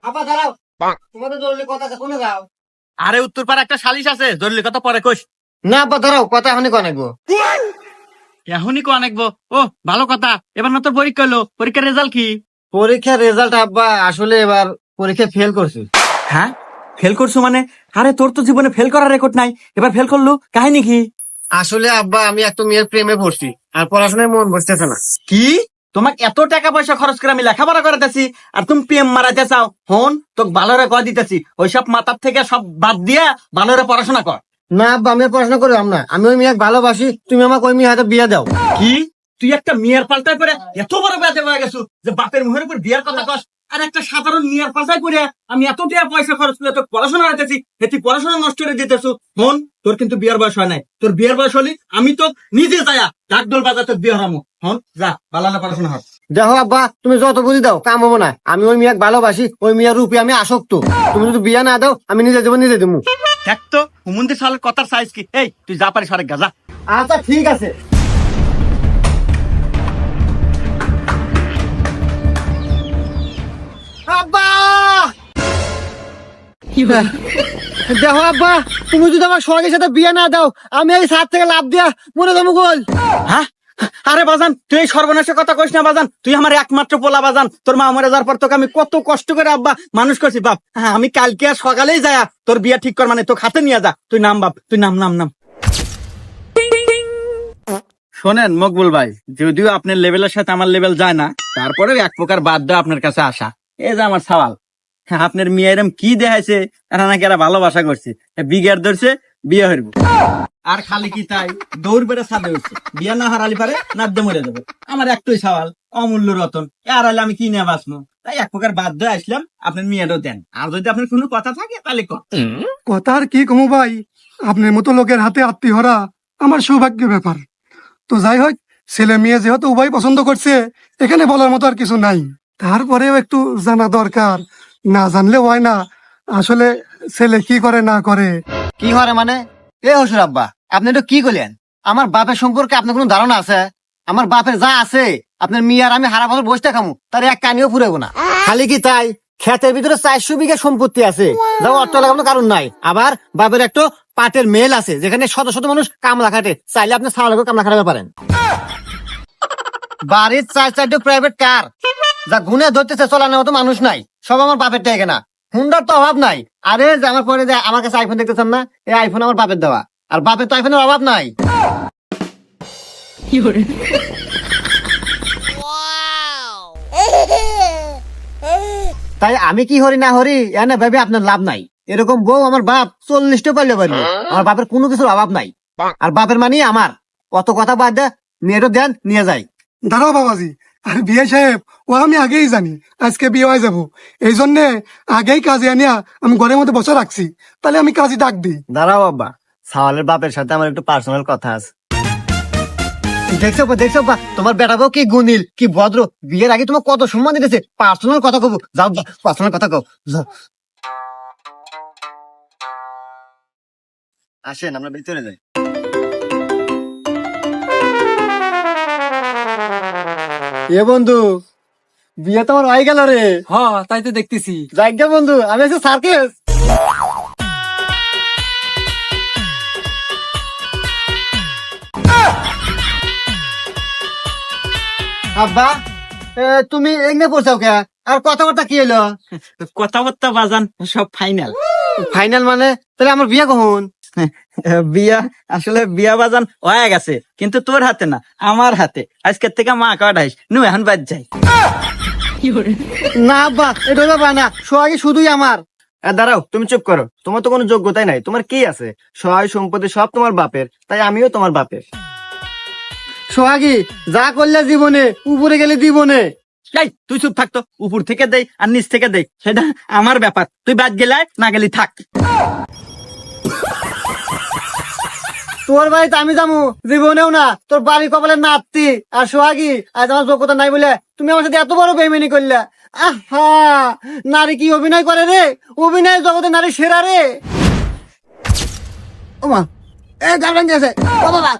আপা দাঁড়াও, তোমাদের জরুরি কথা আছে, কোনে যাও? আরে উত্তরপাড়া একটা সালিশ আছে, জরুরি কথা পরে কইস। না আপা দাঁড়াও, কথা এখনই কনেকবো। এখনই কো অনেকবো। ও ভালো কথা, এবার না তোর পরীক্ষা হলো, পরীক্ষার রেজাল্ট কি? পরীক্ষার রেজাল্ট আব্বা আসলে এবার পরীক্ষা ফেল করছি। হ্যাঁ, ফেল করছো মানে? আরে তোর তো জীবনে ফেল করার রেকর্ড নাই, এবার ফেল করলো, কাহিনী কি? আসলে আব্বা আমি একটা মেয়ের প্রেমে পড়ছি, আর পড়াশোনায় মন বসতেছে না। কি? তোমাকে এত টাকা পয়সা খরচ করে আমি লেখাপড়া করাতেছি, আর তুমি প্রেম মারাতে চাও? হন, তোকে ভালোরে কয় দিতেছি, ওইসব মাথার থেকে সব বাদ দিয়া ভালোরে পড়াশোনা কর। না আব্বা, আমি পড়াশোনা করলাম না, আমি ওই মেয়েকে ভালোবাসি, তুমি আমাকে ওই মেয়ে হাতে বিয়ে দাও। কি? তুই একটা মেয়ের পাল্টায় করে এত বড় ব্যাধে হয়ে গেছো যে বাপের মুখের উপর বিয়ের কথা কস? আর একটা সাধারণ মেয়ের পাল্টায় করে আমি এত টাকা পয়সা খরচ করে তোর পড়াশোনা হইতেছি, তুই পড়াশোনা নষ্ট করে দিতেছো। হন, তোর কিন্তু বিয়ের বয়স হয় নাই, তোর বিয়ের বয়স হলি আমি তো নিজে যায়া ডাকডোল বাজাতে বিয়ে হরামো। হন, যা ভালো পড়াশোনা হোক। দেখো আব্বা, তুমি যত বুঝি দাও কাম হবো না, আমি ওই মেয়েকে ভালোবাসি, ওই মেয়ের রূপে আমি আসক্ত। তুমি যদি বিয়ে না দাও আমি নিজে দেবো, নিজে দেবো। দেখ তো হুমন্দি সালের কথার সাইজ কি। এই তুই যা পারিস আরেক গা যা। আচ্ছা ঠিক আছে। আব্বা দেখো আব্বা, তুমি যদি আমার সোহাগের সাথে বিয়ে না দাও আমি এই ছাদ থেকে লাফ দিয়া মরে যাবো গোল। হ্যাঁ? আরে বাজান, তুই এই সর্বনাশের কথা কইস না বাজান, তুই আমার একমাত্র পোলা বাজান। তোর মা মরে যাওয়ার পর তোকে আমি কত কষ্ট করে আব্বা মানুষ করছি বাপ। হ্যাঁ, আমি কালকে আর সকালেই যায়া তোর বিয়ে ঠিক কর, মানে তোকে হাতে নিয়ে যা। তুই নাম বাপ, তুই নাম নাম নাম। শোনেন মকবুল ভাই, যদিও আপনার লেভেলের সাথে আমার লেভেল যায় না, তারপরেও এক প্রকার বাধ্য আপনার কাছে আসা। এই যে আমার সওয়াল, হ্যাঁ, আপনার মেয়ে এরম কি দেখাইছে, এরা নাকি এরা ভালোবাসা করছে, বিঘার ধরছে, বিয়ে হইব। আর খালি কি তাই, দৌড় বেড়ে ছাদে উঠছে, বিয়ে না হারালি পারে নাদ্যে মরে যাবে। আমার একটাই সওয়াল, অমূল্য রতন, আর হলে আমি কি নিয়ে বাঁচবো? তাই এক প্রকার বাধ্য আসলাম, আপনার মেয়েটাও দেন। আর যদি আপনার কোনো কথা থাকে তাহলে কথা আর কি কমু ভাই, আপনার মতো লোকের হাতে আত্মীয়রা আমার সৌভাগ্যের ব্যাপার। তো যাই হোক, ছেলে মেয়ে যেহেতু উভয় পছন্দ করছে, এখানে বলার মতো আর কিছু নাই। তারপরেও একটু জানা দরকার, না জানলে হয় না আসলে ছেলে কি করে না করে। কি হরে মানে? এ হসুর আব্বা, আপনি তো কি করলেন? আমার বাপের সম্পর্কে আপনার কোনো ধারণা আছে? আমার বাপের যা আছে আপনার মেয়ে আর আমি হারা বছর বসতে খামু, তার এক কানিও ফুরাবো না। খালি কি তাই, ক্ষেতের ভিতরে 400 বিঘা সম্পত্তি আছে, যা অর্থ লাগানোর কারণ নাই। আবার বাপের একটা পাটের মেল আছে, যেখানে শত শত মানুষ কামলা খাটে, চাইলে আপনি ছাওয়ালেও কামলা খাটাতে পারেন। বাড়ির 4-4টা প্রাইভেট কার, যা গুনে ধরতেছে চলানোর মতো মানুষ নাই, সব আমার বাপের টাকা না। হুন্ডার তো অভাব নাই। আরে যে আমার পরে যে আমার কাছে আইফোন দেখতেছেন না, এই আইফোন আমার বাপের দেওয়া, আর বাপের তো আইফোনের অভাব নাই। তাই আমি কি হরি না হরি এনে ভেবে আপনার লাভ নাই। এরকম বউ আমার বাপ 40টা পারলে পারবে। আমার বাপের কোনো কিছুর অভাব নাই, আর বাপের মানে আমার। কত কথা বাদ দে, মেয়েটা দেন নিয়ে যাই। দাঁড়াও বাবাজি, আর বিয়ে সাহেব ও আমি আগেই জানি আজকে বিয়ে হয়ে যাবো, এই জন্য আগেই কাজে আনিয়া আমি ঘরের মধ্যে বসে রাখছি। তাহলে আমি কাজে ডাক দিই। দাঁড়াও বাবা, সাওয়ালের বাপের সাথে আমার একটু পার্সোনাল কথা আছে। দেখছো দেখছো তোমার বেটা বউ কি গুণিল, কি ভদ্র, বিয়ের আগে তোমার কত সম্মান দিতেছে। পার্সোনাল কথা কব, যাও পার্সোনাল কথা কও। আসেন আমরা ভিতরে যাই। এ বন্ধু, বিয়ে তো আমার হয়ে গেল রে। হ্যাঁ, তাই তো দেখতেছি। যাইগা বন্ধু, আমি আছি সার্কেস। আব্বা, তুমি এগনে পড়ছাও কে? আর কথাবার্তা কি এলো? কথাবার্তা বাজান সব ফাইনাল। ফাইনাল মানে? তাহলে আমার বিয়ে কখন? বিয়া, আসলে বিয়া বাজান হয়ে গেছে, কিন্তু তোর হাতে না, আমার হাতে। আজকের থেকে মা কাটাইস নু, এখন বাদ যাই। না আব্বা, এটা ব্যাপার না, সোহাগী শুধুই আমার। দাঁড়াও, তুমি চুপ করো, তোমার তো কোনো যোগ্যতাই নাই। তোমার কি আছে? সহায় সম্পত্তি সব তোমার বাপের, তাই আমিও তোমার বাপের। সোহাগী, যা করলে জীবনে, উপরে গেলে জীবনে। এই তুই চুপ থাকতো, উপর থেকে দেই আর নিচ থেকে দেই সেটা আমার ব্যাপার। তুই বাদ গেলে না গেলি থাক। তোর বাড়িতে আমি যাবো জীবনেও না, তোর বাড়ি কপালে নাতি। আর সোহাগী, আজ আমার যোগ্যতা নাই বলে তুমি আমার সাথে এত বড় বেইমানি করলে। আহা, নারী কি অভিনয় করে রে? অভিনয় জগতে নারী সেরা রে। ওমা, এ গার্লফ্রেন্ড আছে, বাবা।